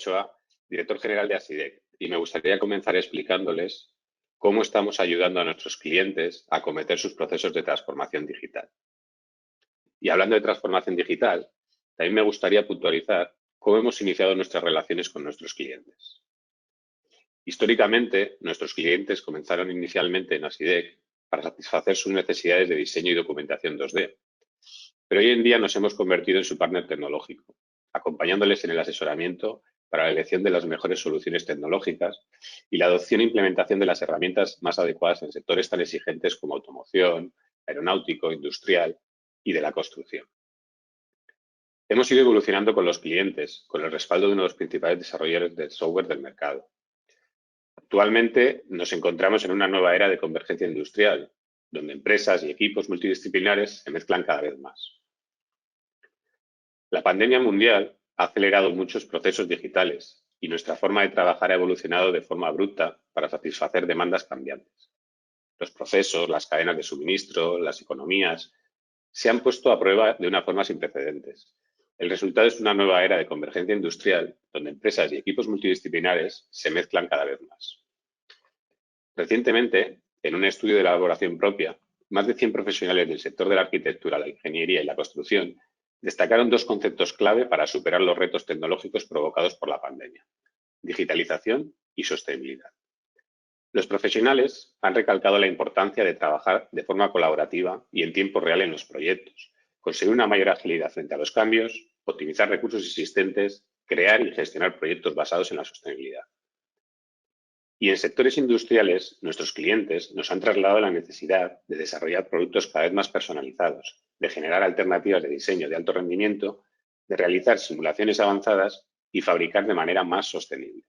Ochoa, director general de Asidec, y me gustaría comenzar explicándoles cómo estamos ayudando a nuestros clientes a acometer sus procesos de transformación digital. Y hablando de transformación digital, también me gustaría puntualizar cómo hemos iniciado nuestras relaciones con nuestros clientes. Históricamente, nuestros clientes comenzaron inicialmente en Asidec para satisfacer sus necesidades de diseño y documentación 2D, pero hoy en día nos hemos convertido en su partner tecnológico, acompañándoles en el asesoramiento para la elección de las mejores soluciones tecnológicas y la adopción e implementación de las herramientas más adecuadas en sectores tan exigentes como automoción, aeronáutico, industrial y de la construcción. Hemos ido evolucionando con los clientes, con el respaldo de uno de los principales desarrolladores de software del mercado. Actualmente nos encontramos en una nueva era de convergencia industrial, donde empresas y equipos multidisciplinares se mezclan cada vez más. La pandemia mundial ha acelerado muchos procesos digitales y nuestra forma de trabajar ha evolucionado de forma abrupta para satisfacer demandas cambiantes. Los procesos, las cadenas de suministro, las economías se han puesto a prueba de una forma sin precedentes. El resultado es una nueva era de convergencia industrial, donde empresas y equipos multidisciplinares se mezclan cada vez más. Recientemente, en un estudio de elaboración propia, más de 100 profesionales del sector de la arquitectura, la ingeniería y la construcción destacaron dos conceptos clave para superar los retos tecnológicos provocados por la pandemia: digitalización y sostenibilidad. Los profesionales han recalcado la importancia de trabajar de forma colaborativa y en tiempo real en los proyectos, conseguir una mayor agilidad frente a los cambios, optimizar recursos existentes, crear y gestionar proyectos basados en la sostenibilidad. Y en sectores industriales, nuestros clientes nos han trasladado la necesidad de desarrollar productos cada vez más personalizados, de generar alternativas de diseño de alto rendimiento, de realizar simulaciones avanzadas y fabricar de manera más sostenible.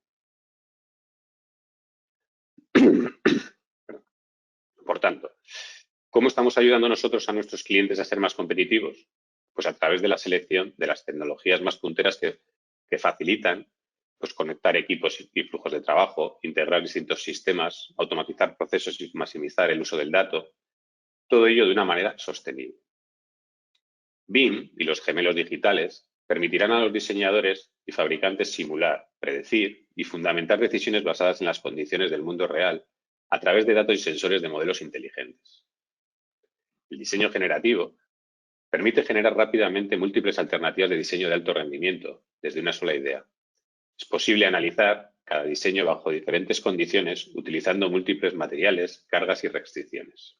Por tanto, ¿cómo estamos ayudando nosotros a nuestros clientes a ser más competitivos? Pues a través de la selección de las tecnologías más punteras que facilitan pues, conectar equipos y flujos de trabajo, integrar distintos sistemas, automatizar procesos y maximizar el uso del dato, todo ello de una manera sostenible. BIM y los gemelos digitales permitirán a los diseñadores y fabricantes simular, predecir y fundamentar decisiones basadas en las condiciones del mundo real a través de datos y sensores de modelos inteligentes. El diseño generativo permite generar rápidamente múltiples alternativas de diseño de alto rendimiento desde una sola idea. Es posible analizar cada diseño bajo diferentes condiciones utilizando múltiples materiales, cargas y restricciones.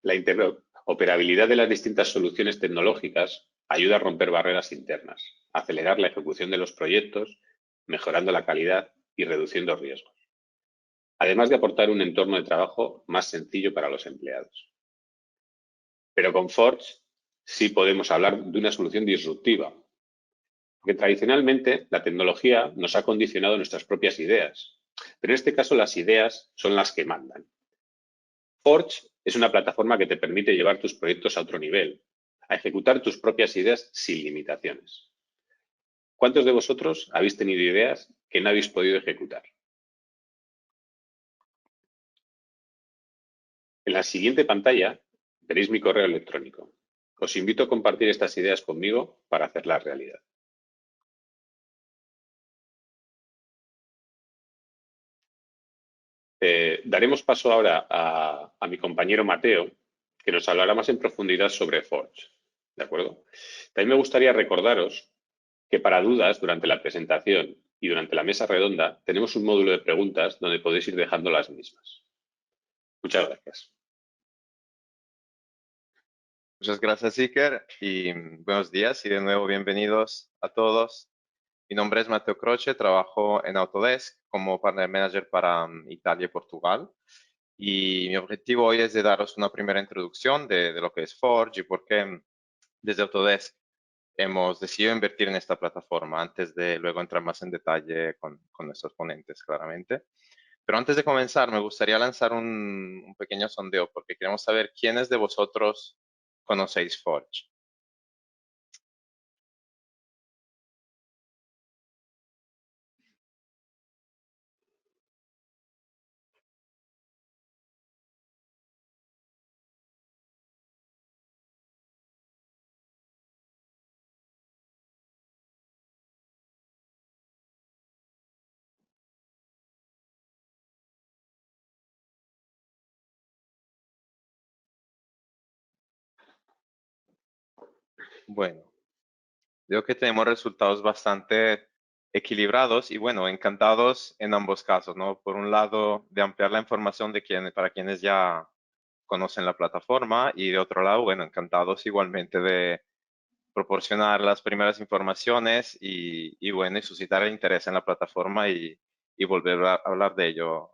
La interoperabilidad de las distintas soluciones tecnológicas ayuda a romper barreras internas, a acelerar la ejecución de los proyectos, mejorando la calidad y reduciendo riesgos, además de aportar un entorno de trabajo más sencillo para los empleados. Pero con Forge sí podemos hablar de una solución disruptiva, porque tradicionalmente la tecnología nos ha condicionado nuestras propias ideas, pero en este caso las ideas son las que mandan. Forge es una plataforma que te permite llevar tus proyectos a otro nivel, a ejecutar tus propias ideas sin limitaciones. ¿Cuántos de vosotros habéis tenido ideas que no habéis podido ejecutar? En la siguiente pantalla veréis mi correo electrónico. Os invito a compartir estas ideas conmigo para hacerlas realidad. Daremos paso ahora a mi compañero Mateo, que nos hablará más en profundidad sobre Forge. ¿De acuerdo? También me gustaría recordaros que para dudas durante la presentación y durante la mesa redonda tenemos un módulo de preguntas donde podéis ir dejando las mismas. Muchas gracias. Muchas gracias, Iker, y buenos días y de nuevo bienvenidos a todos. Mi nombre es Mateo Croce, trabajo en Autodesk como Partner Manager para Italia y Portugal. Y mi objetivo hoy es de daros una primera introducción de lo que es Forge y por qué desde Autodesk hemos decidido invertir en esta plataforma antes de luego entrar más en detalle con nuestros ponentes, claramente. Pero antes de comenzar, me gustaría lanzar un pequeño sondeo porque queremos saber quiénes de vosotros conocéis Forge. Bueno, veo que tenemos resultados bastante equilibrados y bueno, encantados en ambos casos, ¿no? Por un lado, de ampliar la información para quienes ya conocen la plataforma y de otro lado, bueno, encantados igualmente de proporcionar las primeras informaciones y bueno, y suscitar el interés en la plataforma y volver a hablar de ello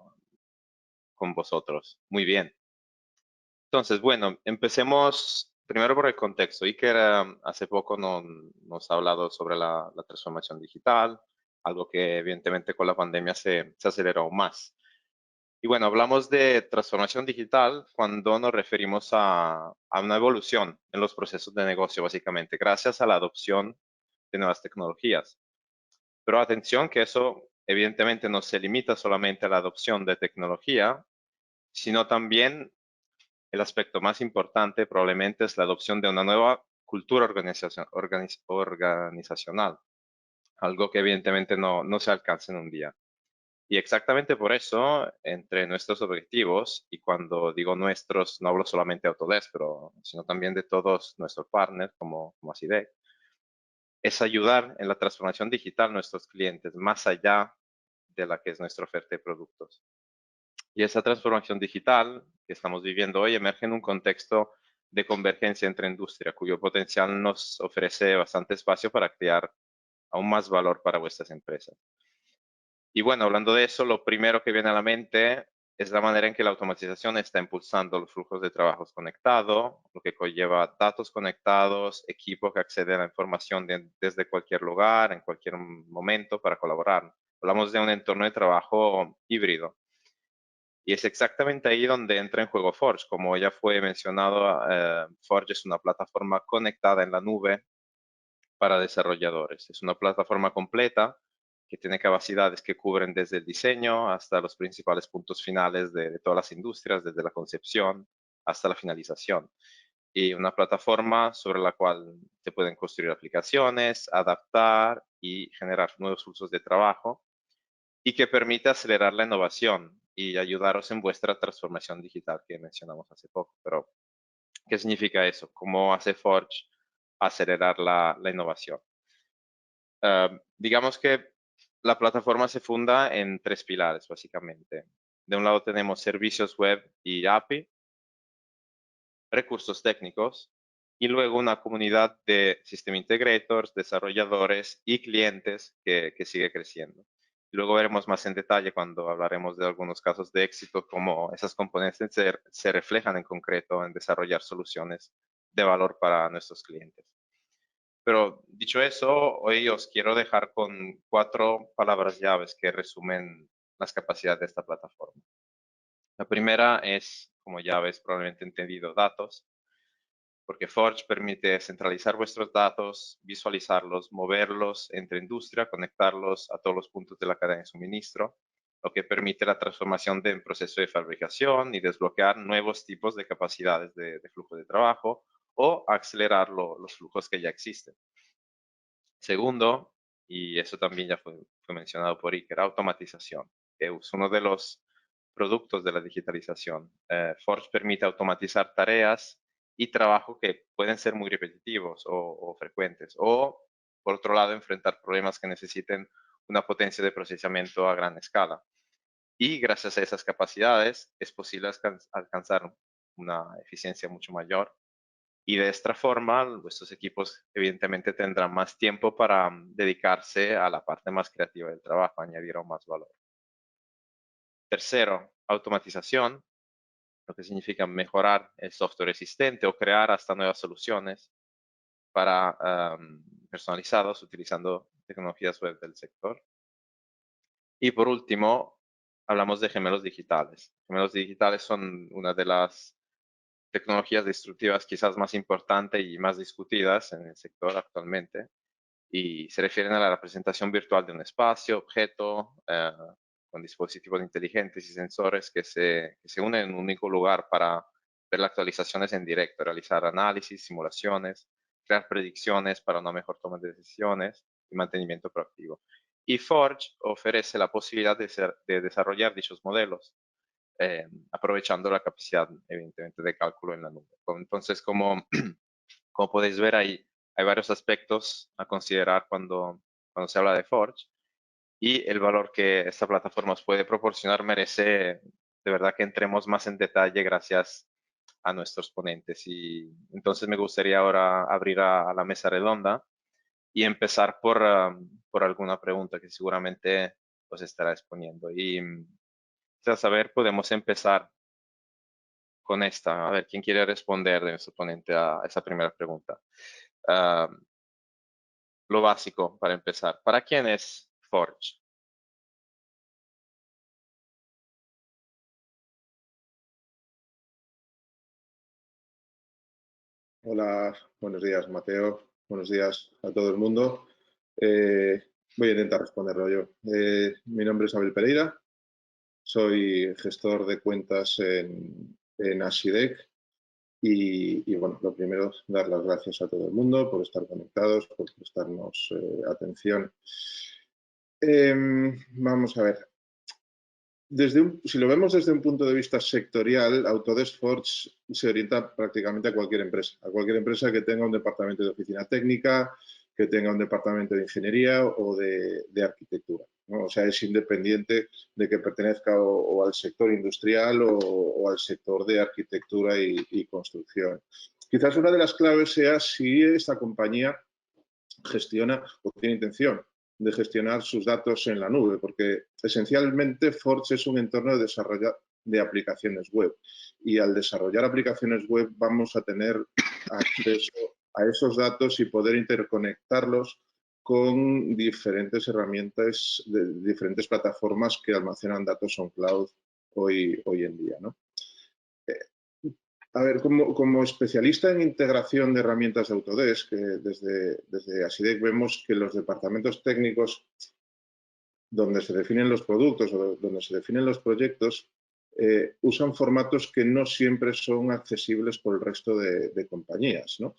con vosotros. Muy bien. Entonces, bueno, empecemos primero por el contexto. Iker hace poco nos ha hablado sobre la transformación digital, algo que evidentemente con la pandemia se aceleró aún más. Y bueno, hablamos de transformación digital cuando nos referimos a una evolución en los procesos de negocio, básicamente, gracias a la adopción de nuevas tecnologías. Pero atención que eso evidentemente no se limita solamente a la adopción de tecnología, sino también el aspecto más importante probablemente es la adopción de una nueva cultura organizacional, algo que evidentemente no se alcanza en un día. Y exactamente por eso, entre nuestros objetivos, y cuando digo nuestros, no hablo solamente de Autodesk, sino también de todos nuestros partners como ACIDEC, es ayudar en la transformación digital a nuestros clientes, más allá de la que es nuestra oferta de productos. Y esa transformación digital que estamos viviendo hoy emerge en un contexto de convergencia entre industria, cuyo potencial nos ofrece bastante espacio para crear aún más valor para vuestras empresas. Y bueno, hablando de eso, lo primero que viene a la mente es la manera en que la automatización está impulsando los flujos de trabajos conectados, lo que conlleva datos conectados, equipo que accede a la información desde cualquier lugar, en cualquier momento para colaborar. Hablamos de un entorno de trabajo híbrido. Y es exactamente ahí donde entra en juego Forge. Como ya fue mencionado, Forge es una plataforma conectada en la nube para desarrolladores. Es una plataforma completa que tiene capacidades que cubren desde el diseño hasta los principales puntos finales de todas las industrias, desde la concepción hasta la finalización. Y una plataforma sobre la cual se pueden construir aplicaciones, adaptar y generar nuevos usos de trabajo y que permite acelerar la innovación y ayudaros en vuestra transformación digital que mencionamos hace poco. Pero, ¿qué significa eso? ¿Cómo hace Forge acelerar la innovación? Digamos que la plataforma se funda en tres pilares, básicamente. De un lado tenemos servicios web y API, recursos técnicos y luego una comunidad de System Integrators, desarrolladores y clientes que sigue creciendo. Luego veremos más en detalle cuando hablaremos de algunos casos de éxito, cómo esas componentes se reflejan en concreto en desarrollar soluciones de valor para nuestros clientes. Pero dicho eso, hoy os quiero dejar con 4 palabras llaves que resumen las capacidades de esta plataforma. La primera es, como ya habéis probablemente entendido, datos, porque Forge permite centralizar vuestros datos, visualizarlos, moverlos entre industria, conectarlos a todos los puntos de la cadena de suministro, lo que permite la transformación del proceso de fabricación y desbloquear nuevos tipos de capacidades de flujo de trabajo o acelerar los flujos que ya existen. Segundo, y eso también ya fue mencionado por Iker, automatización, que es uno de los productos de la digitalización. Forge permite automatizar tareas y trabajo que pueden ser muy repetitivos o frecuentes, o por otro lado, enfrentar problemas que necesiten una potencia de procesamiento a gran escala. Y gracias a esas capacidades es posible alcanzar una eficiencia mucho mayor y de esta forma, vuestros equipos evidentemente tendrán más tiempo para dedicarse a la parte más creativa del trabajo, añadir aún más valor. Tercero, automatización, lo que significa mejorar el software existente o crear hasta nuevas soluciones para personalizados utilizando tecnologías web del sector. Y por último, hablamos de gemelos digitales. Gemelos digitales son una de las tecnologías destructivas quizás más importantes y más discutidas en el sector actualmente y se refieren a la representación virtual de un espacio, objeto, con dispositivos inteligentes y sensores que se unen en un único lugar para ver las actualizaciones en directo, realizar análisis, simulaciones, crear predicciones para una mejor toma de decisiones y mantenimiento proactivo. Y Forge ofrece la posibilidad de desarrollar dichos modelos aprovechando la capacidad, evidentemente, de cálculo en la nube. Entonces, como podéis ver, hay hay varios aspectos a considerar cuando se habla de Forge, y el valor que esta plataforma os puede proporcionar merece de verdad que entremos más en detalle gracias a nuestros ponentes. Y entonces me gustaría ahora abrir a la mesa redonda y empezar por alguna pregunta que seguramente os estará exponiendo. Y quizás, a ver, podemos empezar con esta. A ver, ¿quién quiere responder de nuestro ponente a esa primera pregunta? Ah, lo básico para empezar. ¿Para quién es Forge? Hola, buenos días, Mateo. Buenos días a todo el mundo. Voy a intentar responderlo yo. Mi nombre es Abel Pereira. Soy gestor de cuentas en Asidec. Y bueno, lo primero, dar las gracias a todo el mundo por estar conectados, por prestarnos atención. Vamos a ver. Si lo vemos desde un punto de vista sectorial, Autodesk Forge se orienta prácticamente a cualquier empresa que tenga un departamento de oficina técnica, que tenga un departamento de ingeniería o de arquitectura, ¿no? O sea, es independiente de que pertenezca o al sector industrial o al sector de arquitectura y construcción. Quizás una de las claves sea si esta compañía gestiona o tiene intención de gestionar sus datos en la nube, porque esencialmente Forge es un entorno de desarrollo de aplicaciones web, y al desarrollar aplicaciones web vamos a tener acceso a esos datos y poder interconectarlos con diferentes herramientas, de diferentes plataformas que almacenan datos on cloud hoy en día, ¿no? A ver, como especialista en integración de herramientas de Autodesk, desde Asidec vemos que los departamentos técnicos donde se definen los productos o donde se definen los proyectos usan formatos que no siempre son accesibles por el resto de compañías, ¿no?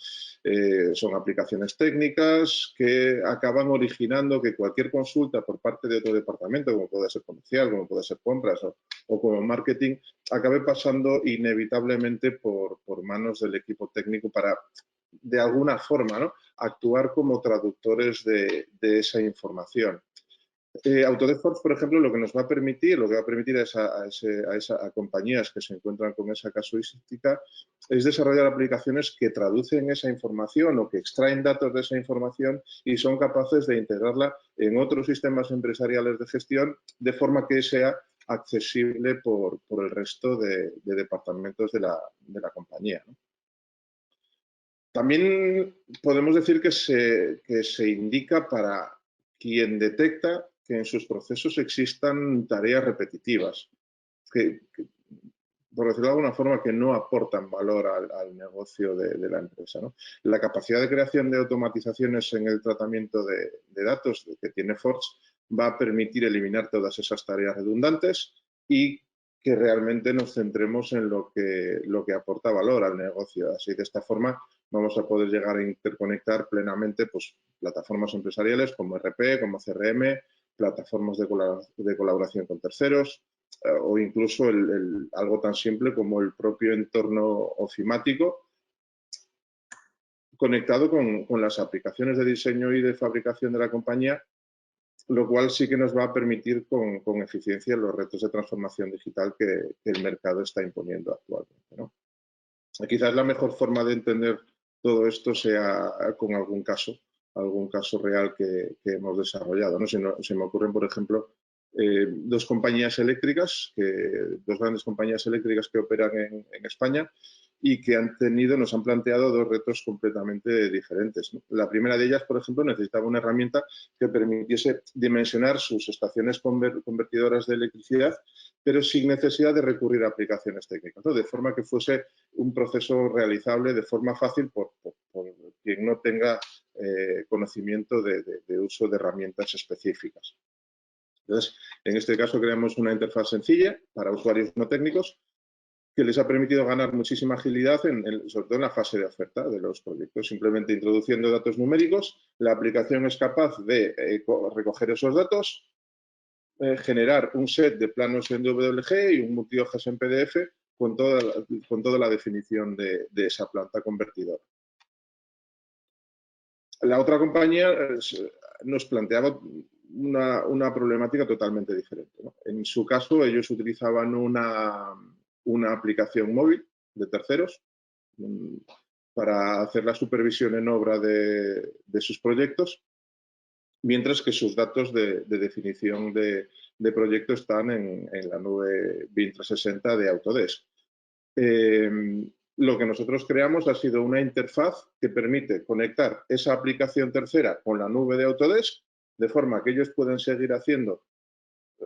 Son aplicaciones técnicas que acaban originando que cualquier consulta por parte de otro departamento, como puede ser comercial, como puede ser compras o como marketing, acabe pasando inevitablemente por manos del equipo técnico para, de alguna forma, ¿no?, actuar como traductores de esa información. Autodesk Forge, por ejemplo, lo que va a permitir a compañías que se encuentran con esa casuística es desarrollar aplicaciones que traducen esa información o que extraen datos de esa información y son capaces de integrarla en otros sistemas empresariales de gestión de forma que sea accesible por el resto de departamentos de la compañía, ¿no? También podemos decir que se indica para quien detecta que en sus procesos existan tareas repetitivas, por decirlo de alguna forma, que no aportan valor al negocio de la empresa, ¿no? La capacidad de creación de automatizaciones en el tratamiento de datos que tiene Forge va a permitir eliminar todas esas tareas redundantes y que realmente nos centremos en lo que aporta valor al negocio. Así, de esta forma, vamos a poder llegar a interconectar plenamente, pues, plataformas empresariales como RP, como CRM, plataformas de colaboración con terceros, o incluso algo tan simple como el propio entorno ofimático conectado con las aplicaciones de diseño y de fabricación de la compañía, lo cual sí que nos va a permitir con eficiencia los retos de transformación digital que el mercado está imponiendo actualmente, ¿no? Quizás la mejor forma de entender todo esto sea con algún caso real que hemos desarrollado, ¿no? Se me ocurren, por ejemplo, dos grandes compañías eléctricas que operan en España y que nos han planteado dos retos completamente diferentes, ¿no? La primera de ellas, por ejemplo, necesitaba una herramienta que permitiese dimensionar sus estaciones convertidoras de electricidad, pero sin necesidad de recurrir a aplicaciones técnicas, ¿no? De forma que fuese un proceso realizable de forma fácil por quien no tenga conocimiento de uso de herramientas específicas. Entonces, en este caso creamos una interfaz sencilla para usuarios no técnicos que les ha permitido ganar muchísima agilidad, sobre todo en la fase de oferta de los proyectos. Simplemente introduciendo datos numéricos, la aplicación es capaz de recoger esos datos, generar un set de planos en WG y un multihojas en PDF con toda la definición de esa planta convertidora. La otra compañía nos planteaba una problemática totalmente diferente, ¿no? En su caso, ellos utilizaban una aplicación móvil de terceros para hacer la supervisión en obra de sus proyectos, mientras que sus datos de definición de proyecto están en la nube BIM 360 de Autodesk. Lo que nosotros creamos ha sido una interfaz que permite conectar esa aplicación tercera con la nube de Autodesk, de forma que ellos pueden seguir haciendo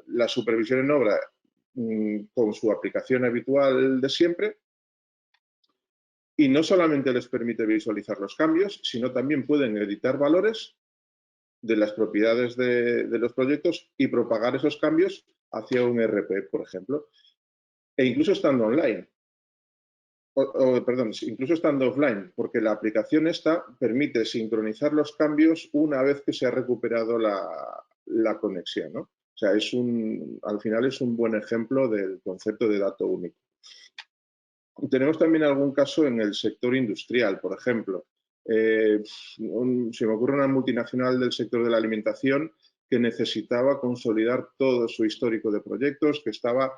la supervisión en obra con su aplicación habitual de siempre, y no solamente les permite visualizar los cambios, sino también pueden editar valores de las propiedades de los proyectos y propagar esos cambios hacia un ERP, por ejemplo, e incluso estando online. Perdón, incluso estando offline, porque la aplicación esta permite sincronizar los cambios una vez que se ha recuperado la conexión, ¿no? O sea, al final es un buen ejemplo del concepto de dato único. Tenemos también algún caso en el sector industrial, por ejemplo. Se me ocurre una multinacional del sector de la alimentación que necesitaba consolidar todo su histórico de proyectos, que estaba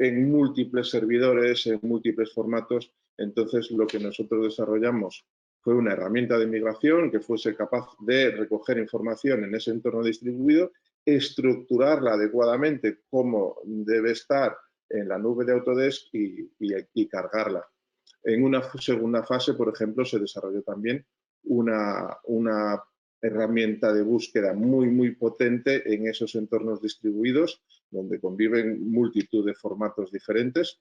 en múltiples servidores, en múltiples formatos. Entonces, lo que nosotros desarrollamos fue una herramienta de migración que fuese capaz de recoger información en ese entorno distribuido, estructurarla adecuadamente como debe estar en la nube de Autodesk y cargarla. En una segunda fase, por ejemplo, se desarrolló también una herramienta de búsqueda muy potente en esos entornos distribuidos, donde conviven multitud de formatos diferentes,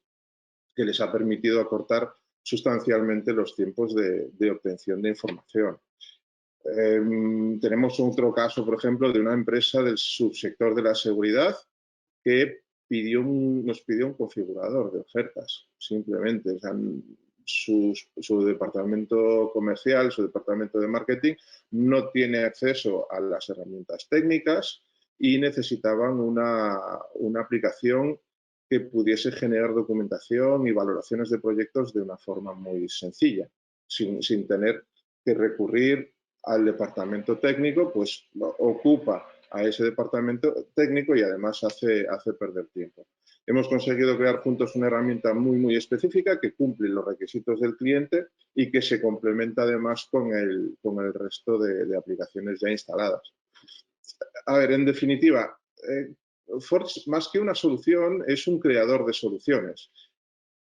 que les ha permitido acortar sustancialmente los tiempos de obtención de información. Tenemos otro caso, por ejemplo, de una empresa del subsector de la seguridad que nos pidió un configurador de ofertas, simplemente. O sea, su departamento comercial, su departamento de marketing, no tiene acceso a las herramientas técnicas y necesitaban una aplicación que pudiese generar documentación y valoraciones de proyectos de una forma muy sencilla, sin tener que recurrir al departamento técnico, pues ocupa a ese departamento técnico y además hace perder tiempo. Hemos conseguido crear juntos una herramienta muy específica que cumple los requisitos del cliente y que se complementa además con el resto de aplicaciones ya instaladas. A ver, en definitiva, Forge, más que una solución, es un creador de soluciones.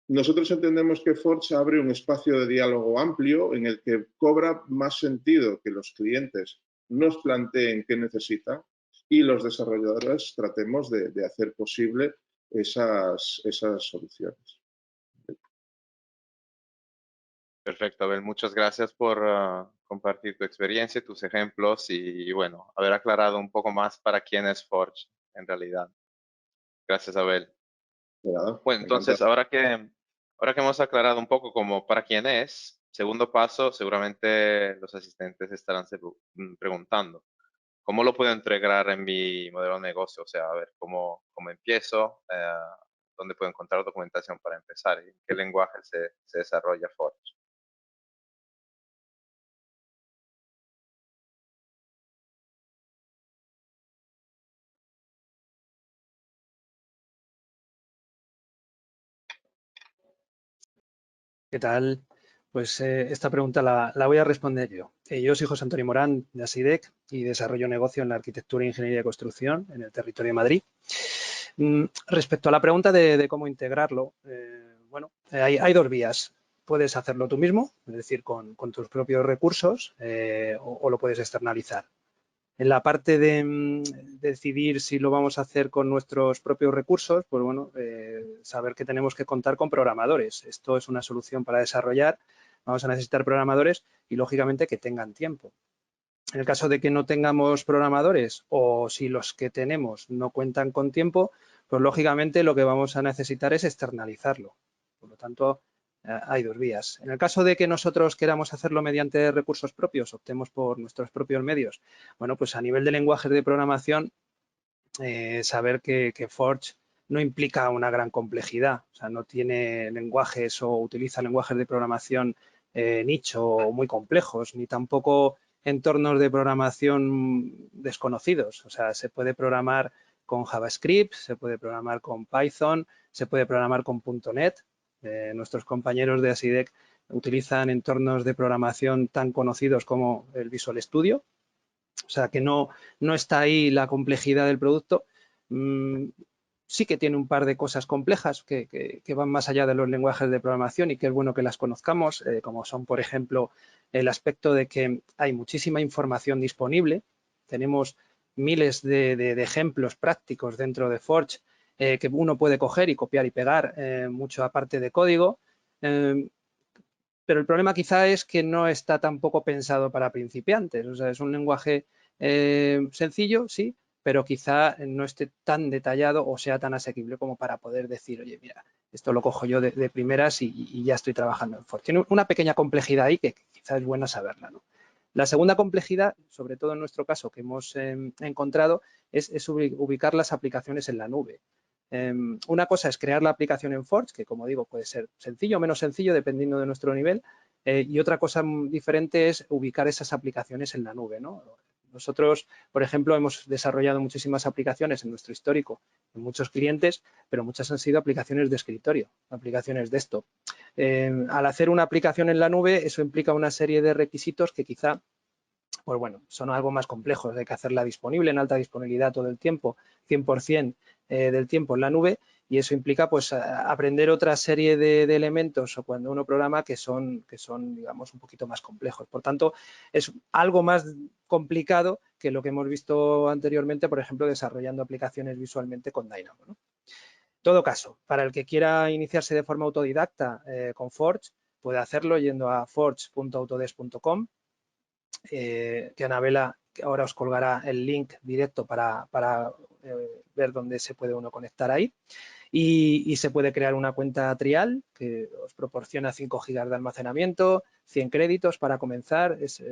Nosotros entendemos que Forge abre un espacio de diálogo amplio en el que cobra más sentido que los clientes nos planteen qué necesitan y los desarrolladores tratemos de hacer posible esas soluciones. Perfecto, Abel. Muchas gracias por compartir tu experiencia, tus ejemplos y, bueno, haber aclarado un poco más para quién es Forge en realidad. Gracias, Abel. Bueno, entonces, ahora que hemos aclarado un poco como para quién es, segundo paso, seguramente los asistentes estarán preguntando, ¿cómo lo puedo integrar en mi modelo de negocio? O sea, a ver, ¿cómo empiezo? ¿Dónde puedo encontrar documentación para empezar? ¿En qué lenguaje se desarrolla Forge? ¿Qué tal? Pues esta pregunta la voy a responder yo. Yo soy José Antonio Morán, de ASIDEC, y desarrollo negocio en la arquitectura, ingeniería y construcción en el territorio de Madrid. Respecto a la pregunta de cómo integrarlo, bueno, hay dos vías. Puedes hacerlo tú mismo, es decir, con tus propios recursos, o lo puedes externalizar. En la parte de decidir si lo vamos a hacer con nuestros propios recursos, pues bueno, saber que tenemos que contar con programadores. Esto es una solución para desarrollar. Vamos a necesitar programadores y, lógicamente, que tengan tiempo. En el caso de que no tengamos programadores o si los que tenemos no cuentan con tiempo, pues lógicamente lo que vamos a necesitar es externalizarlo. Por lo tanto, hay dos vías. En el caso de que nosotros queramos hacerlo mediante recursos propios, optemos por nuestros propios medios, bueno, pues a nivel de lenguajes de programación, saber que Forge no implica una gran complejidad, o sea, no tiene lenguajes o utiliza lenguajes de programación nicho o muy complejos, ni tampoco entornos de programación desconocidos. O sea, se puede programar con JavaScript, se puede programar con Python, se puede programar con .NET. Nuestros compañeros de ASIDEC utilizan entornos de programación tan conocidos como el Visual Studio. O sea, que no está ahí la complejidad del producto. Sí que tiene un par de cosas complejas que van más allá de los lenguajes de programación y que es bueno que las conozcamos, como son, por ejemplo, el aspecto de que hay muchísima información disponible. Tenemos miles de ejemplos prácticos dentro de Forge que uno puede coger y copiar y pegar mucho aparte de código. Pero el problema quizá es que no está tampoco pensado para principiantes. O sea, es un lenguaje sencillo, sí, pero quizá no esté tan detallado o sea tan asequible como para poder decir, oye, mira, esto lo cojo yo de primeras y ya estoy trabajando en Forge. Tiene una pequeña complejidad ahí que quizá es buena saberla, ¿no? La segunda complejidad, sobre todo en nuestro caso que hemos encontrado, es ubicar las aplicaciones en la nube. Una cosa es crear la aplicación en Forge, que como digo puede ser sencillo o menos sencillo dependiendo de nuestro nivel, y otra cosa diferente es ubicar esas aplicaciones en la nube, ¿no? Nosotros, por ejemplo, hemos desarrollado muchísimas aplicaciones en nuestro histórico, en muchos clientes, pero muchas han sido aplicaciones de escritorio, aplicaciones desktop. Al hacer una aplicación en la nube, eso implica una serie de requisitos que quizá, pues bueno, son algo más complejos. Hay que hacerla disponible en alta disponibilidad todo el tiempo, 100% del tiempo en la nube, y eso implica pues aprender otra serie de elementos o cuando uno programa que son digamos un poquito más complejos. Por tanto, es algo más complicado que lo que hemos visto anteriormente, por ejemplo, desarrollando aplicaciones visualmente con Dynamo, ¿no? En todo caso, para el que quiera iniciarse de forma autodidacta con Forge, puede hacerlo yendo a forge.autodesk.com. Que Anabela ahora os colgará el link directo para ver dónde se puede uno conectar ahí. Y se puede crear una cuenta trial que os proporciona 5 GB de almacenamiento, 100 créditos para comenzar, es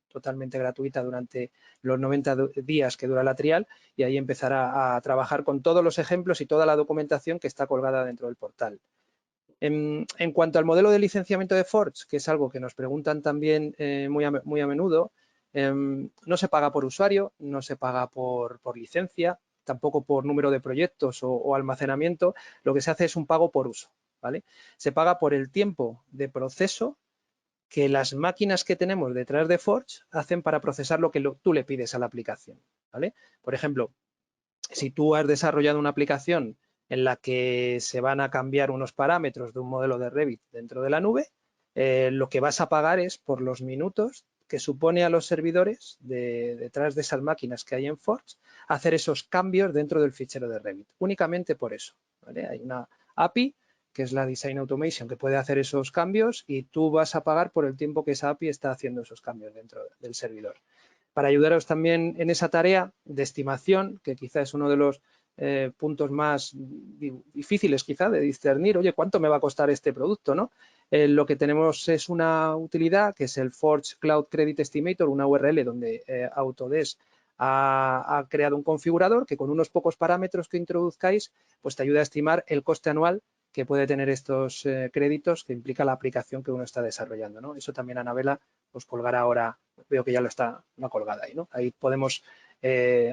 totalmente gratuita durante los 90 días que dura la trial y ahí empezará a trabajar con todos los ejemplos y toda la documentación que está colgada dentro del portal. En cuanto al modelo de licenciamiento de Forge, que es algo que nos preguntan también muy a menudo, no se paga por usuario, no se paga por licencia, tampoco por número de proyectos o almacenamiento. Lo que se hace es un pago por uso, ¿vale? Se paga por el tiempo de proceso que las máquinas que tenemos detrás de Forge hacen para procesar lo que tú le pides a la aplicación, ¿vale? Por ejemplo, si tú has desarrollado una aplicación en la que se van a cambiar unos parámetros de un modelo de Revit dentro de la nube, lo que vas a pagar es por los minutos que supone a los servidores detrás de esas máquinas que hay en Forge hacer esos cambios dentro del fichero de Revit. Únicamente por eso, ¿vale? Hay una API que es la Design Automation que puede hacer esos cambios y tú vas a pagar por el tiempo que esa API está haciendo esos cambios dentro del servidor. Para ayudaros también en esa tarea de estimación, que quizá es uno de los puntos más difíciles quizá de discernir, oye, ¿cuánto me va a costar este producto, ¿no? Lo que tenemos es una utilidad que es el Forge Cloud Credit Estimator, una URL donde Autodesk ha creado un configurador que con unos pocos parámetros que introduzcáis, pues te ayuda a estimar el coste anual que puede tener estos créditos que implica la aplicación que uno está desarrollando, ¿no? Eso también Anabela os colgará ahora, veo que ya lo está una colgada ahí, ¿no? Ahí podemos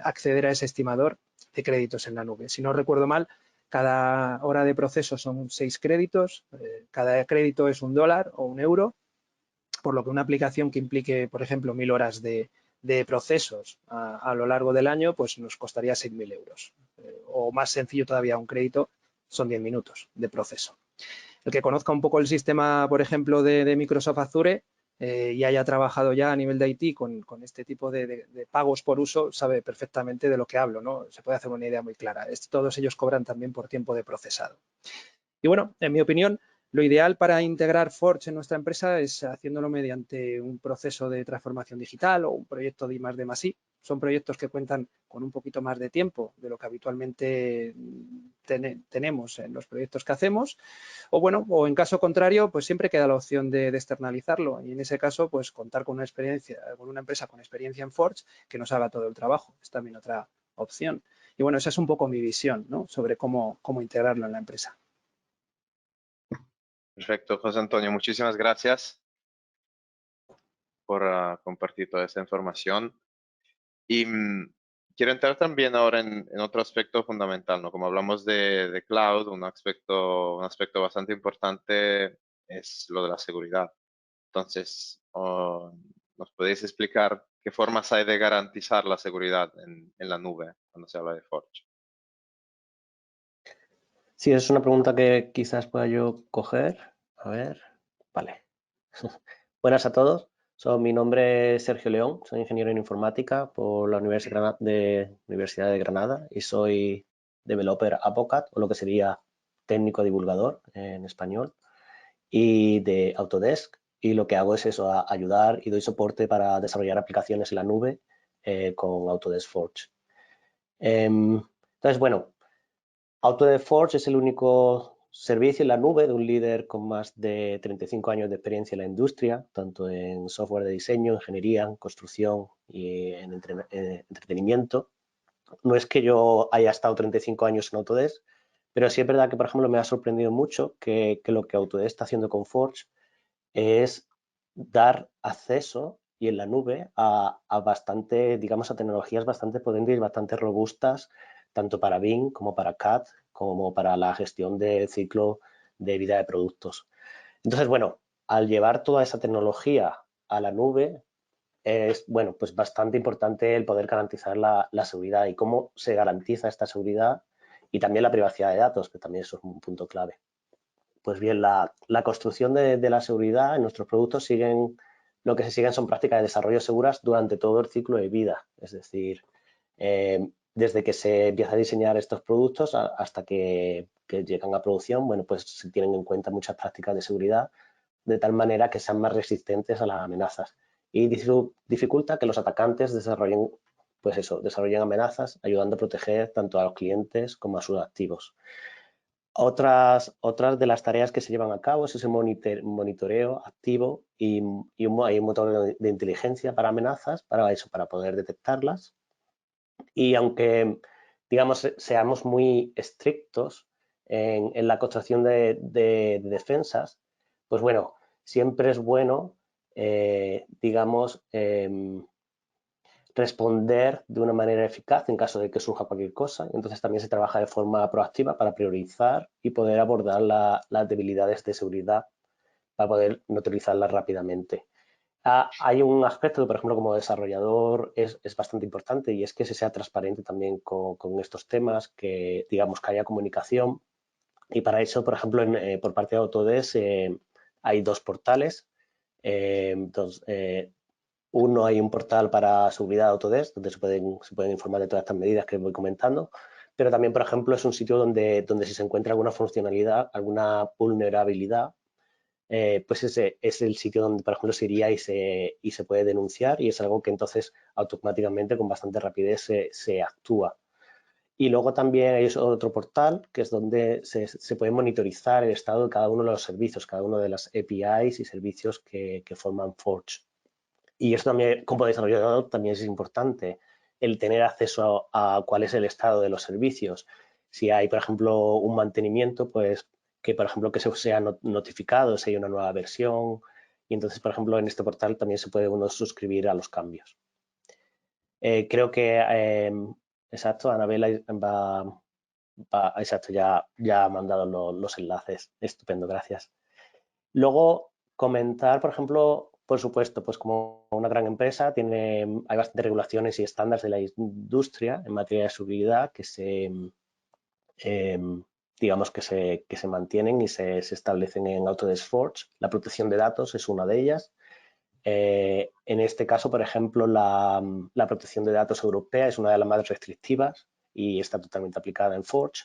acceder a ese estimador de créditos en la nube. Si no recuerdo mal, cada hora de proceso son 6 créditos, cada crédito es $1 o €1, por lo que una aplicación que implique, por ejemplo, 1000 horas de procesos a lo largo del año, pues nos costaría 6.000 euros. O más sencillo todavía, un crédito son 10 minutos de proceso. El que conozca un poco el sistema, por ejemplo, de Microsoft Azure y haya trabajado ya a nivel de IT con este tipo de pagos por uso, sabe perfectamente de lo que hablo, ¿no? Se puede hacer una idea muy clara. Todos ellos cobran también por tiempo de procesado. Y bueno, en mi opinión, lo ideal para integrar Forge en nuestra empresa es haciéndolo mediante un proceso de transformación digital o un proyecto de I+D+I. Son proyectos que cuentan con un poquito más de tiempo de lo que habitualmente tenemos en los proyectos que hacemos. O bueno, o en caso contrario, pues siempre queda la opción de externalizarlo y en ese caso, pues contar con una empresa con experiencia en Forge que nos haga todo el trabajo. Es también otra opción. Y bueno, esa es un poco mi visión, ¿no? Sobre cómo integrarlo en la empresa. Perfecto, José Antonio, muchísimas gracias. por compartir toda esta información. Y quiero entrar también ahora en otro aspecto fundamental, ¿no? Como hablamos de cloud, un aspecto bastante importante es lo de la seguridad. Entonces, ¿nos podéis explicar qué formas hay de garantizar la seguridad en la nube cuando se habla de Forge? Sí, es una pregunta que quizás pueda yo coger. A ver, vale. Buenas a todos. Mi nombre es Sergio León, soy ingeniero en informática por la Universidad de Granada y soy developer advocate, o lo que sería técnico divulgador en español, y de Autodesk. Y lo que hago es eso, ayudar y doy soporte para desarrollar aplicaciones en la nube con Autodesk Forge. Entonces, bueno, Autodesk Forge es el único servicio en la nube de un líder con más de 35 años de experiencia en la industria, tanto en software de diseño, ingeniería, construcción y en entretenimiento. No es que yo haya estado 35 años en Autodesk, pero sí es verdad que, por ejemplo, me ha sorprendido mucho que lo que Autodesk está haciendo con Forge es dar acceso y en la nube a bastante, digamos, a tecnologías bastante potentes y bastante robustas, tanto para BIM como para CAD, como para la gestión del ciclo de vida de productos. Entonces, bueno, al llevar toda esa tecnología a la nube, es, bueno, pues bastante importante el poder garantizar la seguridad y cómo se garantiza esta seguridad y también la privacidad de datos, que también eso es un punto clave. Pues bien, la construcción de la seguridad en nuestros productos lo que se siguen son prácticas de desarrollo seguras durante todo el ciclo de vida. Es decir, desde que se empieza a diseñar estos productos hasta que llegan a producción, bueno, pues se tienen en cuenta muchas prácticas de seguridad de tal manera que sean más resistentes a las amenazas y dificulta que los atacantes desarrollen amenazas, ayudando a proteger tanto a los clientes como a sus activos. Otras de las tareas que se llevan a cabo es ese monitoreo activo y hay un motor de inteligencia para amenazas, para poder detectarlas. Y aunque, digamos, seamos muy estrictos en la construcción de defensas, pues bueno, siempre es bueno, digamos, responder de una manera eficaz en caso de que surja cualquier cosa. Entonces también se trabaja de forma proactiva para priorizar y poder abordar las debilidades de seguridad para poder neutralizarlas rápidamente. Hay un aspecto que, por ejemplo, como desarrollador es bastante importante y es que se sea transparente también con estos temas, que digamos que haya comunicación. Y para eso, por ejemplo, por parte de Autodesk hay dos portales. Uno, hay un portal para seguridad de Autodesk, donde se pueden informar de todas estas medidas que voy comentando, pero también, por ejemplo, es un sitio donde si se encuentra alguna funcionalidad, alguna vulnerabilidad, pues ese es el sitio donde, por ejemplo, se iría y se puede denunciar, y es algo que entonces automáticamente, con bastante rapidez, se actúa. Y luego también hay otro portal que es donde se puede monitorizar el estado de cada uno de los servicios, cada uno de las APIs y servicios que forman Forge. Y esto también, como desarrollador, también es importante el tener acceso a cuál es el estado de los servicios. Si hay, por ejemplo, un mantenimiento, pues que, por ejemplo, que se sea notificado si hay una nueva versión. Y entonces, por ejemplo, en este portal también se puede uno suscribir a los cambios. Creo que, exacto, Anabela exacto, ya ha mandado los enlaces. Estupendo, gracias. Luego, comentar, por ejemplo, por supuesto, pues como una gran empresa, hay bastantes regulaciones y estándares de la industria en materia de seguridad que digamos que se mantienen y se establecen en Autodesk Forge. La protección de datos es una de ellas. En este caso, por ejemplo, la protección de datos europea es una de las más restrictivas y está totalmente aplicada en Forge.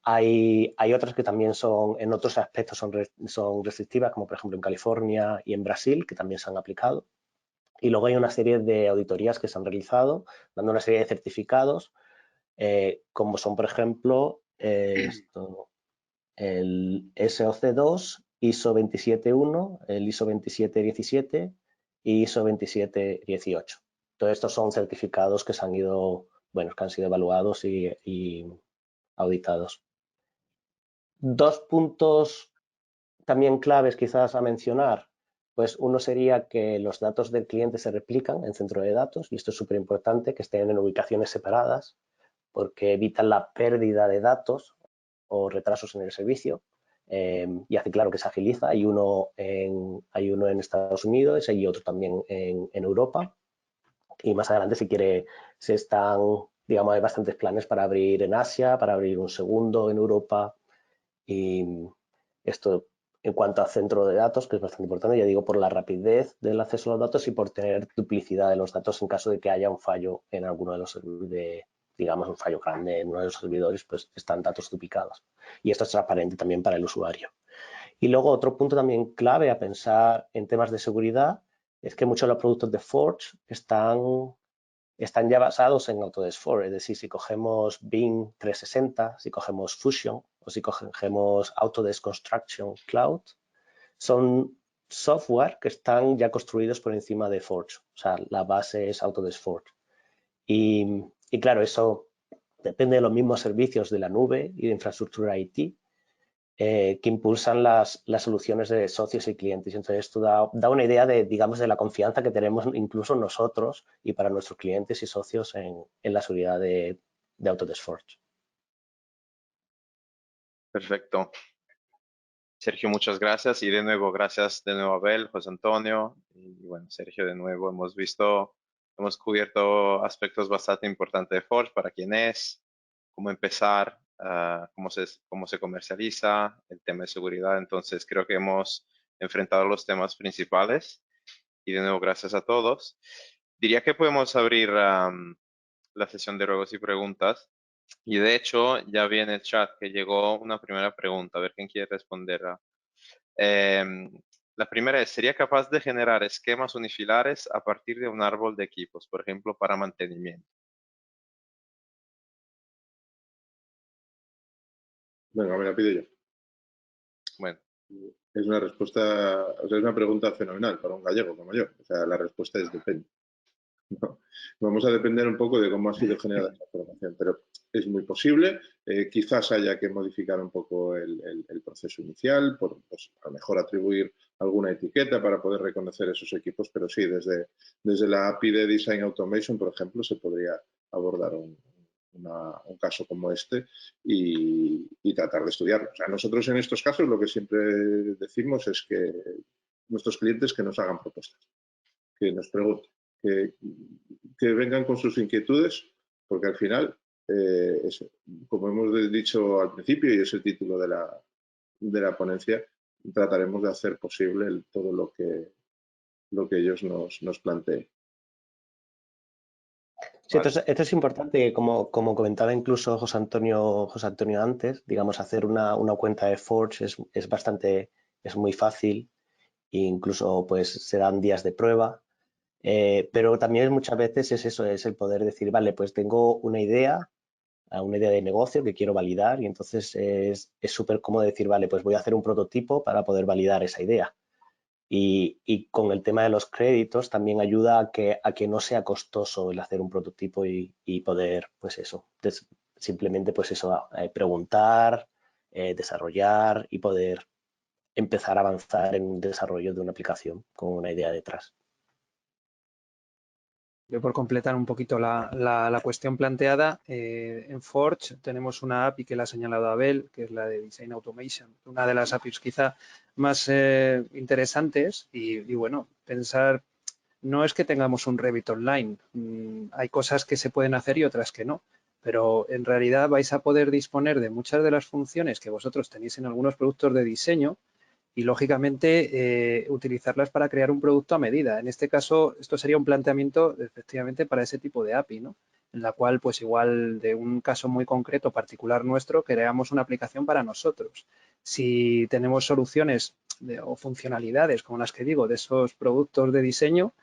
Hay otras que también en otros aspectos son restrictivas, como por ejemplo en California y en Brasil, que también se han aplicado. Y luego hay una serie de auditorías que se han realizado, dando una serie de certificados, como son, por ejemplo, el SOC2, ISO 271, el ISO 27017 y ISO 27018. Todos estos son certificados que que han sido evaluados y auditados. Dos puntos también claves quizás a mencionar, Pues uno sería que los datos del cliente se replican en centro de datos, y esto es súper importante, que estén en ubicaciones separadas, porque evitan la pérdida de datos o retrasos en el servicio, y hace claro que se agiliza. Hay uno en Estados Unidos y otro también en Europa, y más adelante, si quiere, digamos, hay bastantes planes para abrir en Asia, para abrir un segundo en Europa, y esto en cuanto a centro de datos, que es bastante importante, ya digo, por la rapidez del acceso a los datos y por tener duplicidad de los datos en caso de que haya un fallo en alguno de los digamos, un fallo grande en uno de los servidores, pues están datos duplicados. Y esto es transparente también para el usuario. Y luego otro punto también clave a pensar en temas de seguridad es que muchos de los productos de Forge están ya basados en Autodesk Forge. Es decir, si cogemos Bing 360, si cogemos Fusion o si cogemos Autodesk Construction Cloud, son software que están ya construidos por encima de Forge. O sea, la base es Autodesk Forge. Y claro, eso depende de los mismos servicios de la nube y de infraestructura IT que impulsan las soluciones de socios y clientes. Entonces, esto da una idea de, digamos, de la confianza que tenemos incluso nosotros y para nuestros clientes y socios en la seguridad de Autodesk Forge. Perfecto. Sergio, muchas gracias. Y de nuevo, gracias de nuevo a Abel, José Antonio. Y bueno, Sergio, de nuevo, hemos cubierto aspectos bastante importantes de Forge, para quién es, cómo empezar, cómo se comercializa, el tema de seguridad. Entonces, creo que hemos enfrentado los temas principales. Y de nuevo, gracias a todos. Diría que podemos abrir la sesión de ruegos y preguntas. Y de hecho, ya vi en el chat que llegó una primera pregunta. A ver quién quiere responder. La primera es, ¿sería capaz de generar esquemas unifilares a partir de un árbol de equipos, por ejemplo, para mantenimiento? Venga, me la pido yo. Bueno, Es una respuesta, o sea, es una pregunta fenomenal para un gallego como yo. O sea, la respuesta es depende. No, vamos a depender un poco de cómo ha sido generada esa información, pero es muy posible. Quizás haya que modificar un poco el proceso inicial, pues, a lo mejor atribuir alguna etiqueta para poder reconocer esos equipos, pero sí, desde la API de Design Automation, por ejemplo, se podría abordar un caso como este y tratar de estudiarlo. O sea, nosotros en estos casos lo que siempre decimos es que nuestros clientes que nos hagan propuestas, que nos pregunten, que vengan con sus inquietudes, porque al final, como hemos dicho al principio, y es el título de la ponencia, trataremos de hacer posible todo lo que ellos nos planteen. Sí, esto es importante, como comentaba incluso José Antonio antes, digamos, hacer una cuenta de Forge es muy fácil, e incluso pues se dan días de prueba, pero también muchas veces es eso, es el poder decir, vale, pues tengo una idea de negocio que quiero validar, y entonces es súper cómodo decir, vale, pues voy a hacer un prototipo para poder validar esa idea. Y con el tema de los créditos también ayuda a que no sea costoso el hacer un prototipo y poder, pues eso, simplemente pues eso, preguntar, desarrollar y poder empezar a avanzar en un desarrollo de una aplicación con una idea detrás. Yo, por completar un poquito la cuestión planteada, en Forge tenemos una API que la ha señalado Abel, que es la de Design Automation, una de las APIs quizá más interesantes y bueno, pensar, no es que tengamos un Revit online, hay cosas que se pueden hacer y otras que no, pero en realidad vais a poder disponer de muchas de las funciones que vosotros tenéis en algunos productos de diseño y, lógicamente, utilizarlas para crear un producto a medida. En este caso, esto sería un planteamiento, efectivamente, para ese tipo de API, ¿no? En la cual, pues igual, de un caso muy concreto, particular nuestro, creamos una aplicación para nosotros. Si tenemos soluciones o funcionalidades, como las que digo, de esos productos de diseño,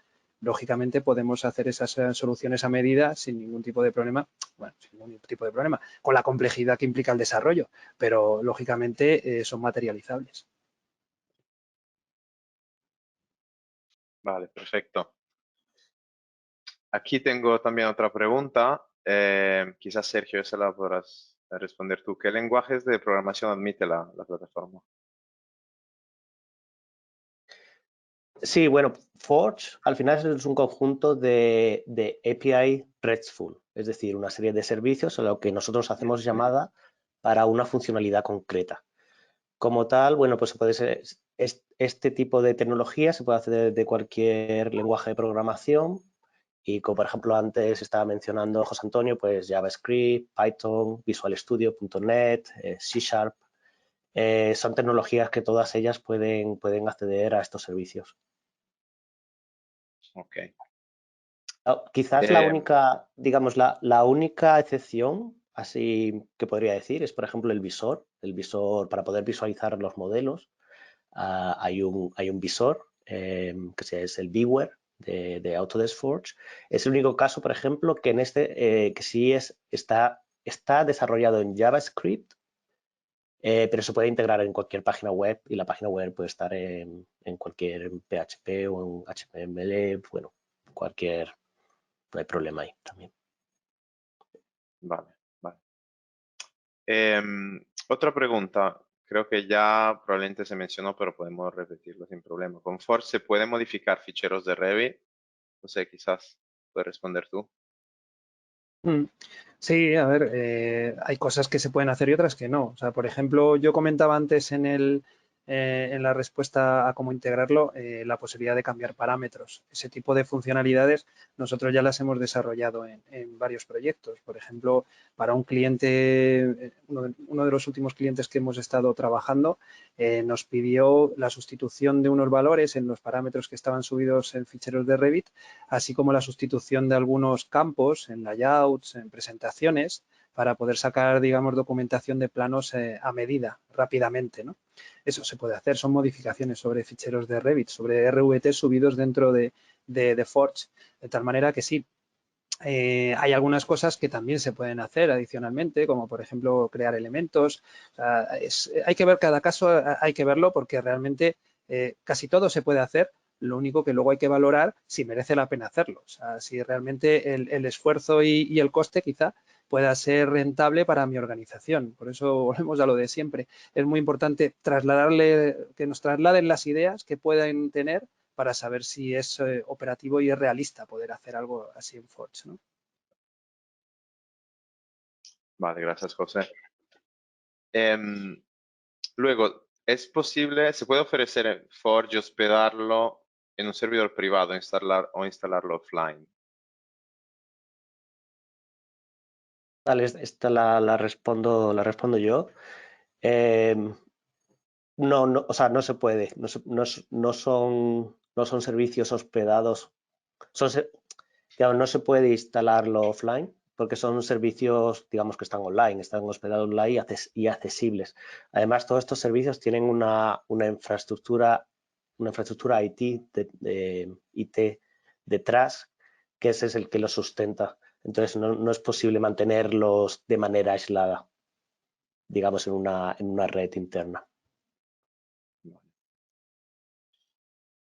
lógicamente podemos hacer esas soluciones a medida sin ningún tipo de problema, bueno, sin ningún tipo de problema, con la complejidad que implica el desarrollo, pero lógicamente son materializables. vale, perfecto. Aquí tengo también otra pregunta. Quizás, Sergio, esa la podrás responder tú. ¿Qué lenguajes de programación admite la plataforma? Sí, bueno, Forge al final es un conjunto de API RESTful, es decir, una serie de servicios a lo que nosotros hacemos llamada para una funcionalidad concreta. Como tal, bueno, pues puede ser este tipo de tecnología se puede hacer de cualquier lenguaje de programación y como por ejemplo antes estaba mencionando José Antonio, pues JavaScript, Python, Visual Studio, .NET, C#. Son tecnologías que todas ellas pueden acceder a estos servicios. Ok. Quizás la única, digamos, la única excepción, así que podría decir, es por ejemplo el visor. El visor, para poder visualizar los modelos, hay un visor que es el Viewer de Autodesk Forge. Es el único caso, por ejemplo, que en que sí está desarrollado en JavaScript, pero se puede integrar en cualquier página web y la página web puede estar en cualquier PHP o en HTML, bueno, cualquier, no hay problema ahí también. Vale, vale. Otra pregunta, creo que ya probablemente se mencionó, pero podemos repetirlo sin problema. ¿Con Forge se puede modificar ficheros de Revit? No sé, quizás puedes responder tú. Sí, a ver, hay cosas que se pueden hacer y otras que no. O sea, por ejemplo, yo comentaba antes en la respuesta a cómo integrarlo, la posibilidad de cambiar parámetros. Ese tipo de funcionalidades nosotros ya las hemos desarrollado en varios proyectos. Por ejemplo, para un cliente, uno de los últimos clientes que hemos estado trabajando, nos pidió la sustitución de unos valores en los parámetros que estaban subidos en ficheros de Revit, así como la sustitución de algunos campos en layouts, en presentaciones, para poder sacar, digamos, documentación de planos a medida rápidamente, ¿no? Eso se puede hacer, son modificaciones sobre ficheros de Revit, sobre RVT subidos dentro de Forge, de tal manera que sí, hay algunas cosas que también se pueden hacer adicionalmente, como por ejemplo crear elementos. O sea, hay que ver cada caso, hay que verlo porque realmente casi todo se puede hacer. Lo único que luego hay que valorar si merece la pena hacerlo. O sea, si realmente el esfuerzo y el coste quizá pueda ser rentable para mi organización. Por eso volvemos a lo de siempre. Es muy importante que nos trasladen las ideas que puedan tener para saber si es operativo y es realista poder hacer algo así en Forge, ¿no? Vale, gracias, José. Luego, se puede ofrecer en Forge hospedarlo en un servidor privado instalarlo offline? Vale, esta la respondo yo. No, o sea, no se puede, no son servicios hospedados, digamos, no se puede instalarlo offline porque son servicios, digamos, que están online, están hospedados online y accesibles. Además, todos estos servicios tienen una infraestructura IT detrás, que ese es el que los sustenta. Entonces, no es posible mantenerlos de manera aislada, digamos, en una red interna.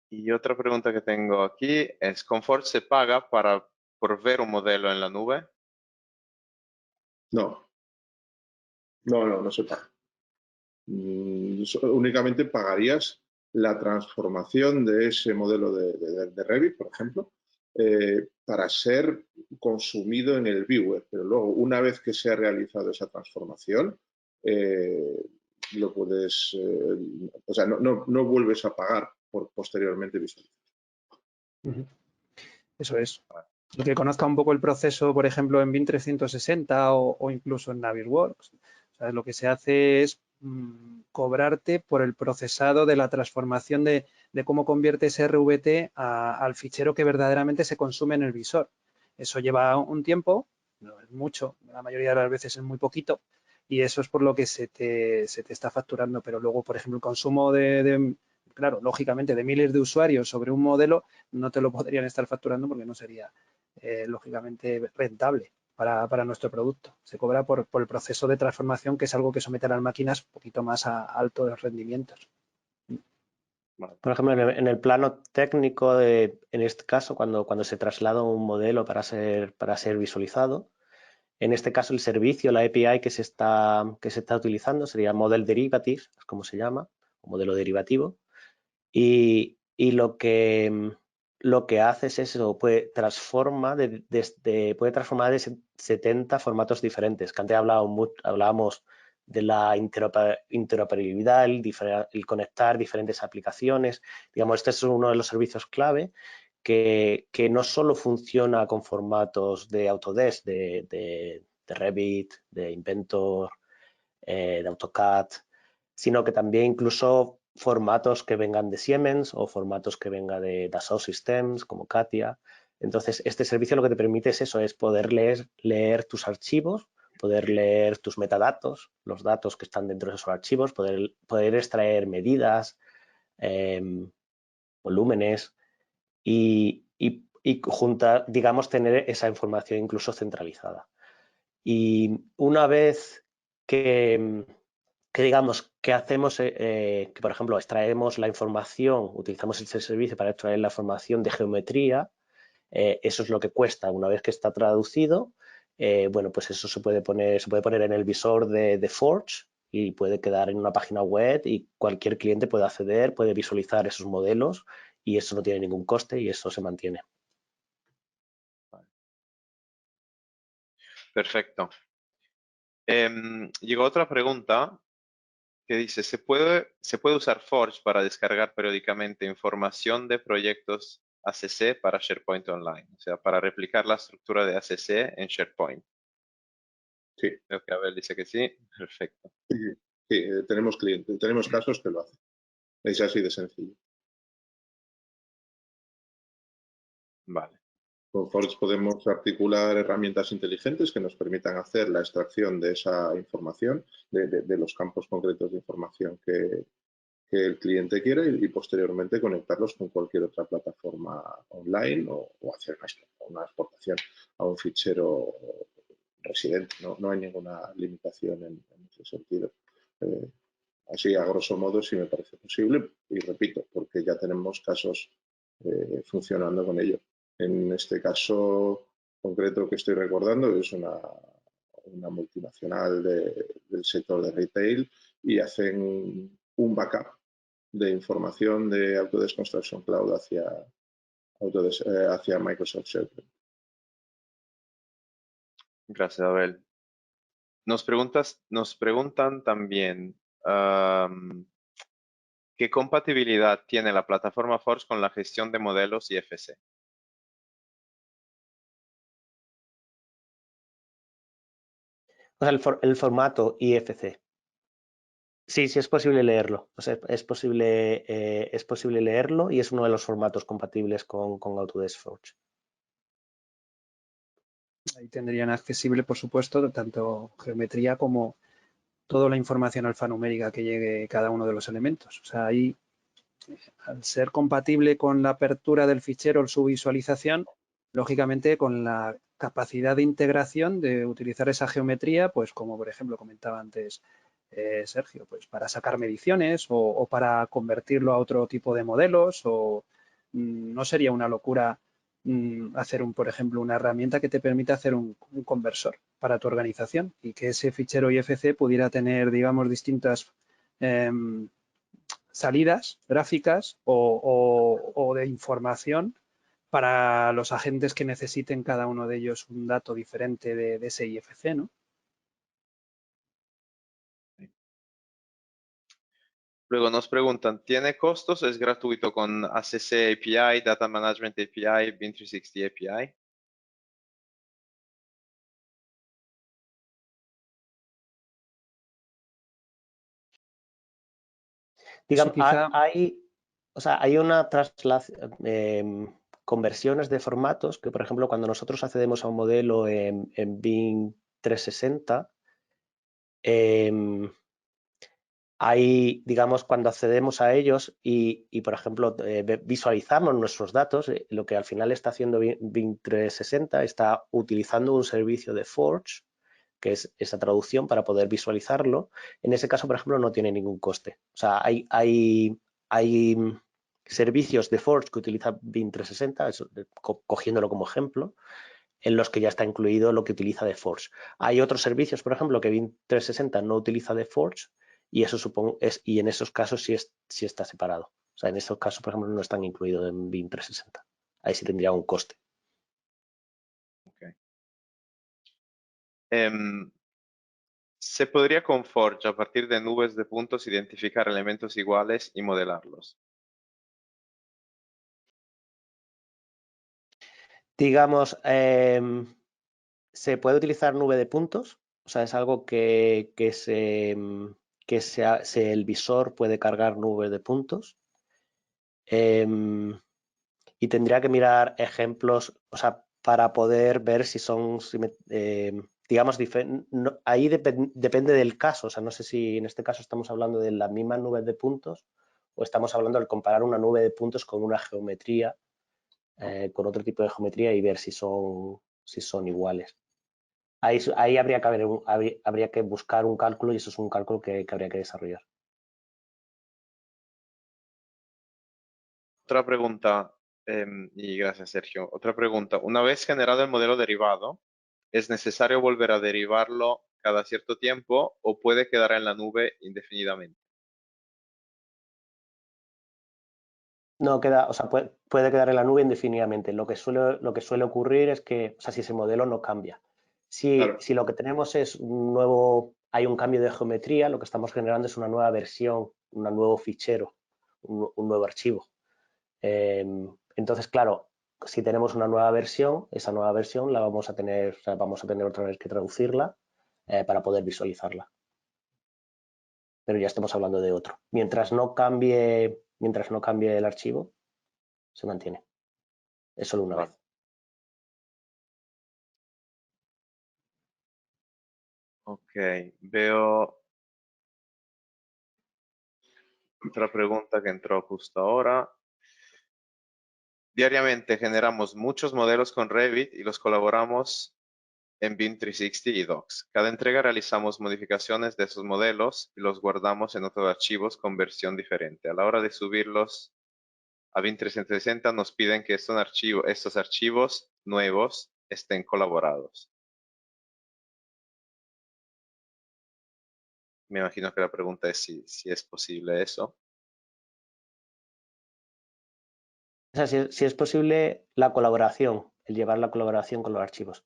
Y otra pregunta que tengo aquí es, ¿con Forge se paga por ver un modelo en la nube? No, no se paga. Únicamente pagarías la transformación de ese modelo de Revit, por ejemplo, para ser consumido en el viewer. Pero luego, una vez que se ha realizado esa transformación, lo puedes, o sea, no vuelves a pagar por posteriormente visualizar. Eso es. El que conozca un poco el proceso, por ejemplo, en BIM 360 o incluso en Navisworks, o sea, lo que se hace es cobrarte por el procesado de la transformación de cómo convierte ese RVT al fichero que verdaderamente se consume en el visor. Eso lleva un tiempo, no es mucho, la mayoría de las veces es muy poquito, y eso es por lo que se te está facturando. Pero luego, por ejemplo, el consumo claro, lógicamente, de miles de usuarios sobre un modelo, no te lo podrían estar facturando porque no sería, lógicamente, rentable para nuestro producto. Se cobra por el proceso de transformación, que es algo que somete a las máquinas un poquito más a altos rendimientos. Por ejemplo, en el plano técnico, en este caso, cuando se traslada un modelo para ser visualizado, en este caso el servicio, la API que se está utilizando sería Model Derivative, como se llama, o modelo derivativo, y y lo que hace es eso, puede transformar de 70 formatos diferentes, que antes hablábamos de la interoperabilidad, el conectar diferentes aplicaciones. Digamos, este es uno de los servicios clave que no solo funciona con formatos de Autodesk, de Revit, de Inventor, de AutoCAD, sino que también incluso formatos que vengan de Siemens o formatos que vengan de Dassault Systems como CATIA. Entonces, este servicio lo que te permite es eso, es poder leer tus archivos, poder leer tus metadatos, los datos que están dentro de esos archivos, poder extraer medidas, volúmenes y juntar, digamos, tener esa información incluso centralizada. Y una vez que digamos que hacemos, que por ejemplo extraemos la información, utilizamos este servicio para extraer la información de geometría, eso es lo que cuesta una vez que está traducido. Bueno, pues eso se puede poner en el visor de Forge y puede quedar en una página web y cualquier cliente puede acceder, puede visualizar esos modelos y eso no tiene ningún coste y eso se mantiene. Perfecto. Llegó otra pregunta que dice, ¿se puede usar Forge para descargar periódicamente información de proyectos ACC para SharePoint Online? O sea, para replicar la estructura de ACC en SharePoint. Sí. Creo que Abel dice que sí. Perfecto. Sí, tenemos clientes, tenemos casos que lo hacen. Es así de sencillo. Vale. Con Forge podemos articular herramientas inteligentes que nos permitan hacer la extracción de esa información, de los campos concretos de información que el cliente quiera y posteriormente conectarlos con cualquier otra plataforma online o hacer una exportación a un fichero residente. No hay ninguna limitación en ese sentido. Así, a grosso modo, sí me parece posible y repito, porque ya tenemos casos funcionando con ello. En este caso concreto que estoy recordando es una multinacional del sector de retail y hacen un backup de información de Autodesk Construction Cloud hacia Microsoft SharePoint. Gracias, Abel. Nos preguntan también ¿qué compatibilidad tiene la plataforma Forge con la gestión de modelos IFC? O sea, el formato IFC. Sí, es posible leerlo. O sea, es posible leerlo y es uno de los formatos compatibles con Autodesk Forge. Ahí tendrían accesible, por supuesto, tanto geometría como toda la información alfanumérica que llegue cada uno de los elementos. O sea, ahí, al ser compatible con la apertura del fichero o su visualización, lógicamente con la capacidad de integración de utilizar esa geometría, pues como por ejemplo comentaba antes Sergio, pues para sacar mediciones o para convertirlo a otro tipo de modelos o no sería una locura hacer por ejemplo, una herramienta que te permita hacer un conversor para tu organización y que ese fichero IFC pudiera tener, digamos, distintas salidas gráficas o de información para los agentes que necesiten cada uno de ellos un dato diferente de ese IFC, ¿no? Luego nos preguntan, ¿tiene costos? ¿Es gratuito con ACC API, Data Management API, BIM 360 API? Digamos, quizá... hay una conversiones de formatos que, por ejemplo, cuando nosotros accedemos a un modelo en BIM 360, hay, digamos, cuando accedemos a ellos y por ejemplo, visualizamos nuestros datos, lo que al final está haciendo BIM 360 está utilizando un servicio de Forge, que es esa traducción para poder visualizarlo. En ese caso, por ejemplo, no tiene ningún coste. O sea, hay servicios de Forge que utiliza BIM 360, cogiéndolo como ejemplo, en los que ya está incluido lo que utiliza de Forge. Hay otros servicios, por ejemplo, que BIM 360 no utiliza de Forge y eso y en esos casos sí está separado. O sea, en estos casos, por ejemplo, no están incluidos en BIM 360. Ahí sí tendría un coste. Okay. ¿Se podría con Forge, a partir de nubes de puntos, identificar elementos iguales y modelarlos? Digamos, se puede utilizar nube de puntos, o sea, es algo que el visor puede cargar nubes de puntos. Y tendría que mirar ejemplos, o sea, para poder ver si son, digamos, ahí depende del caso. O sea, no sé si en este caso estamos hablando de las mismas nubes de puntos o estamos hablando de comparar una nube de puntos con una geometría, con otro tipo de geometría y ver si son iguales. Ahí habría que buscar un cálculo y eso es un cálculo que habría que desarrollar. Otra pregunta, y gracias Sergio. Otra pregunta, una vez generado el modelo derivado, ¿es necesario volver a derivarlo cada cierto tiempo o puede quedar en la nube indefinidamente? No queda, o sea, puede quedar en la nube indefinidamente. Lo que suele ocurrir es que, o sea, si ese modelo no cambia. Claro. Si lo que tenemos es hay un cambio de geometría, lo que estamos generando es una nueva versión, un nuevo fichero, un nuevo archivo. Entonces, claro, si tenemos una nueva versión, esa nueva versión la vamos a tener, o sea, vamos a tener otra vez que traducirla para poder visualizarla. Pero ya estamos hablando de otro. Mientras no cambie el archivo, se mantiene. Es solo una vez. Ok, veo otra pregunta que entró justo ahora. Diariamente generamos muchos modelos con Revit y los colaboramos en BIM 360 y Docs. Cada entrega realizamos modificaciones de esos modelos y los guardamos en otros archivos con versión diferente. A la hora de subirlos a BIM 360 nos piden que estos archivos nuevos estén colaborados. Me imagino que la pregunta es si es posible eso. O sea, si es posible la colaboración, el llevar la colaboración con los archivos.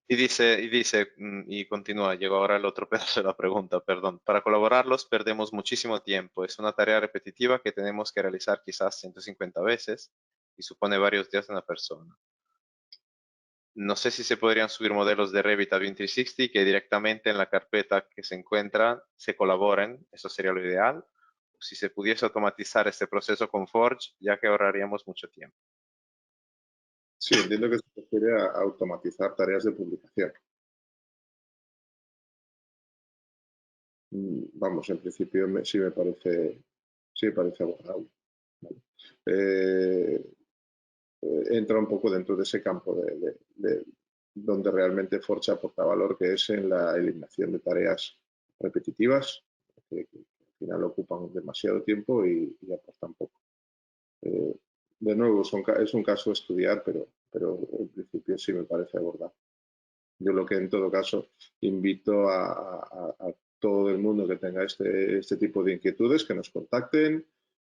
Y continúa, llegó ahora el otro pedazo de la pregunta, perdón. Para colaborarlos perdemos muchísimo tiempo. Es una tarea repetitiva que tenemos que realizar quizás 150 veces y supone varios días de una persona. No sé si se podrían subir modelos de Revit a BIM 360 y que directamente en la carpeta que se encuentran se colaboren. Eso sería lo ideal. O si se pudiese automatizar este proceso con Forge, ya que ahorraríamos mucho tiempo. Sí, entiendo que se refiere a automatizar tareas de publicación. Vamos, en principio sí me parece abordable. ¿Vale? Entra un poco dentro de ese campo de donde realmente Forge aporta valor, que es en la eliminación de tareas repetitivas, que al final ocupan demasiado tiempo y aportan poco. De nuevo, es un caso a estudiar, pero en principio sí me parece abordable. Yo lo que en todo caso invito a todo el mundo que tenga este tipo de inquietudes que nos contacten,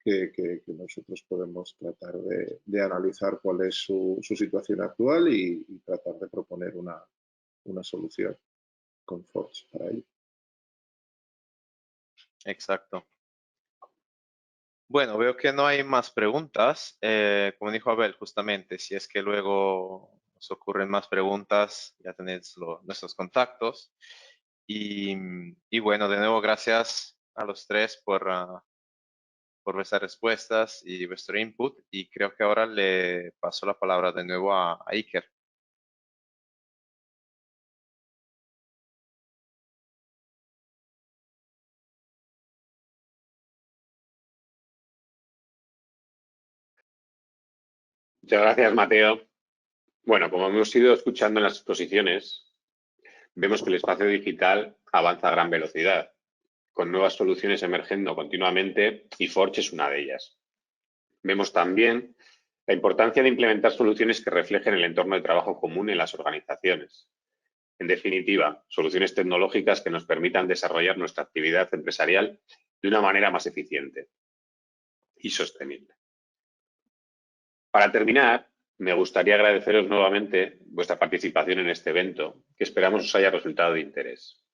que nosotros podemos tratar de analizar cuál es su situación actual y tratar de proponer una solución con Forge para ello. Exacto. Bueno, veo que no hay más preguntas. Como dijo Abel, justamente, si es que luego nos ocurren más preguntas, ya tenéis nuestros contactos. Y bueno, de nuevo, gracias a los tres por vuestras respuestas y vuestro input. Y creo que ahora le paso la palabra de nuevo a Iker. Muchas gracias, Mateo. Bueno, como hemos ido escuchando en las exposiciones, vemos que el espacio digital avanza a gran velocidad, con nuevas soluciones emergiendo continuamente y Forge es una de ellas. Vemos también la importancia de implementar soluciones que reflejen el entorno de trabajo común en las organizaciones. En definitiva, soluciones tecnológicas que nos permitan desarrollar nuestra actividad empresarial de una manera más eficiente y sostenible. Para terminar, me gustaría agradeceros nuevamente vuestra participación en este evento, que esperamos os haya resultado de interés.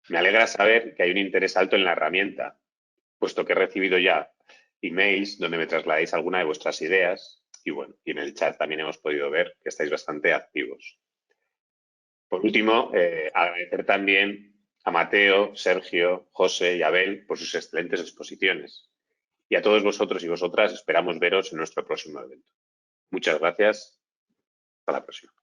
Me alegra saber que hay un interés alto en la herramienta, puesto que he recibido ya emails donde me trasladáis alguna de vuestras ideas y bueno, y en el chat también hemos podido ver que estáis bastante activos. Por último, agradecer también a Mateo, Sergio, José y Abel por sus excelentes exposiciones. Y a todos vosotros y vosotras esperamos veros en nuestro próximo evento. Muchas gracias. Hasta la próxima.